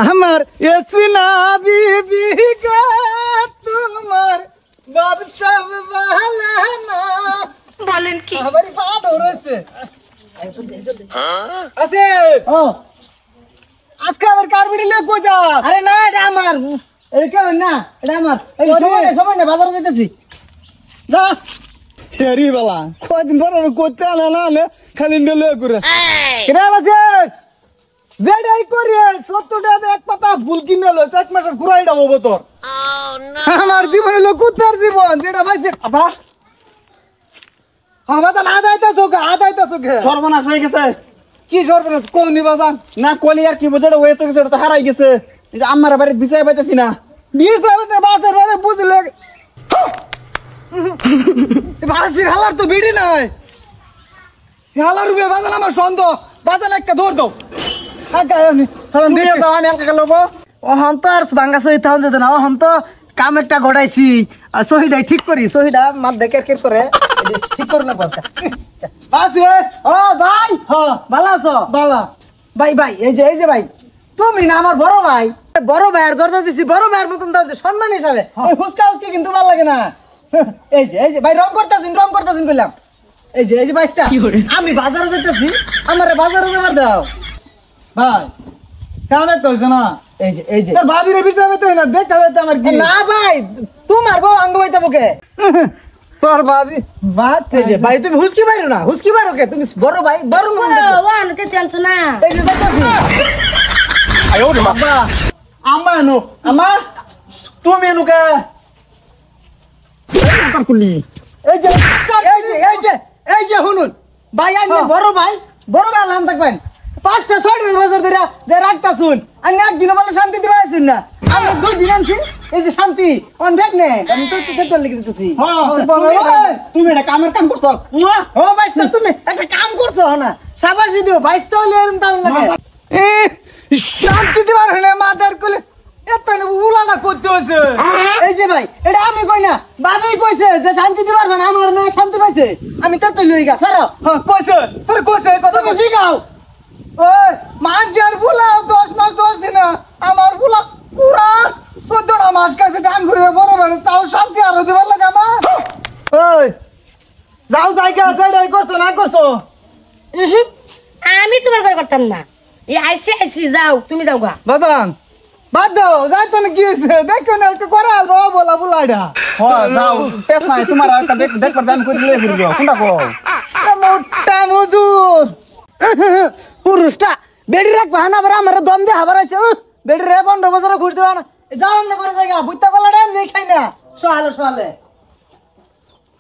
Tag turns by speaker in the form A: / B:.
A: আমার এসিনা বিবি কা তোমার বাপ সব ভালো না
B: বলেন কি
A: আমারই পাট হরেছে আছে ও আজকে আবার কার বিড়িলে কই যা আরে না এটা আমার এটা কেমন না এটা আমার এই সময় না বাজারে যেতেছি যা হেরি বালা কয়দিন পর করতে আনা না আনে খালি নেলে করে কেনা আছে যেটাই করে 70 টাকা এক পাতা ফুল কিনে লো এক মাসের ঘুরাইটা হবো তোর আমার জীবনে লোক কুত্তার জীবন যেটা পাইছে বাবা আমাদের আদাইতেছো কে
C: সর্বনাশ হয়ে গেছে
A: কি সর্বনাশ কোন নিবা জান
C: না কলি আর কি বোঝাটা হয়ে তো গেছে ওটা তো হারাই গেছে এই যে আমার বাড়িতে বিছাই পাইতেছি না
A: বিয়ে যাবে বাসের বারে বুঝলে বাসির হালার তো বিড়ি নাই হালার রুপে বাজাল আমার সন্দেহ বাজাল একটা দৌড় দাও
C: আমি এলাকা গেল
A: ওহন তো আর ভাঙ্গা সহি তাহন যেত না ওহন তো কাম একটা গড়াইছি আর সহিটাই ঠিক করি সহিটা মাত দেখে কের করে ঠিক করু না পাঁচটা বাসি ও ভাই হ্যাঁ ভালো আছো ভালো ভাই ভাই এই যে ভাই তুমি না আমার বড় ভাইয়ের দরজা দিছি বড় ভাইয়ের মতন দাও সম্মান হিসাবে হুসকা কিন্তু ভালো লাগে না এই যে ভাই রং করতেছেন কইলাম এই যে বাইস্তা আমি বাজারে যেতেছি আমারে বাজারে যাবার দাও ভাই কামে কইছ না এই যে তোর ভাবিরে বিটাবে তো না দেখা যাচ্ছে আমার কি না ভাই তোমার বউ আঙ্গ হইতা বকে তোর ভাবি বাত এই যে ভাই তুমি হুসকি বাইরো না হুসকি বাইরো কে তুমি বড় ভাই বড় মন
B: ও আনতে টেনশন না
A: এই যে যাইতাছি
C: আয়ো রে বাবা আম্মা নো আম্মা তুমি এনো কে কুলি
A: এই যে শুনুন ভাই আমি বড় ভাই লাম থাকবেন 5-6 বছর ধরে যে রাখতা শুন আমি একদিন বলে শান্তি দিবা আইছুন না আমি 2 দিন আনছি এই যে শান্তি অন দেখ নে আমি তো তোর লিখে দিতেছি
C: তুমি এটা কামের কাম করছো
A: ও ভাইস্তা তুমি একটা কাম করছো না শাবাশি দিও ভাইস্তা হলে এরকম তাও লাগে এ শান্তি দিবার হলে মাদার কলে এত উলানা করতে হইছে এই যে ভাই এটা আমি কই না বাবাই কইছে যে শান্তি দিবার মানে আমার না শান্তি পাইছে আমি তো লই গা স্যার হ্যাঁ কইছে তোর কইছে কথা বুঝি গাও ওই মানজার বুলাও 10 মাস 10 দিন আমার বুলা পুরা 14 মাস কাছে কাম করে বড় বড় তাও শান্তি আর দিবার লাগা মা ওই যাও জায়গা যেটাই করছো না করছো
B: আমি তোমার করে করতাম না এই আইসি যাও তুমি যাও গা
A: বাজান বাদ দাও যাই তো না কি হয়েছে দেখো না একটু করে আলবো বলা বুলাইডা
C: হ্যাঁ যাও পেছ নাই তোমার আর একটা দেখ করে আমি কই লই ফিরব কোনটা কও
A: মোটা মজুর পুরুষটা বেডি রাখবা না আবার আমার দম দিয়ে হাবার আছে বেডি রে 15 বছর ঘুরতে না যাও আমরা করে জায়গা বুইতা গলাটা নেই খাই না সোহালে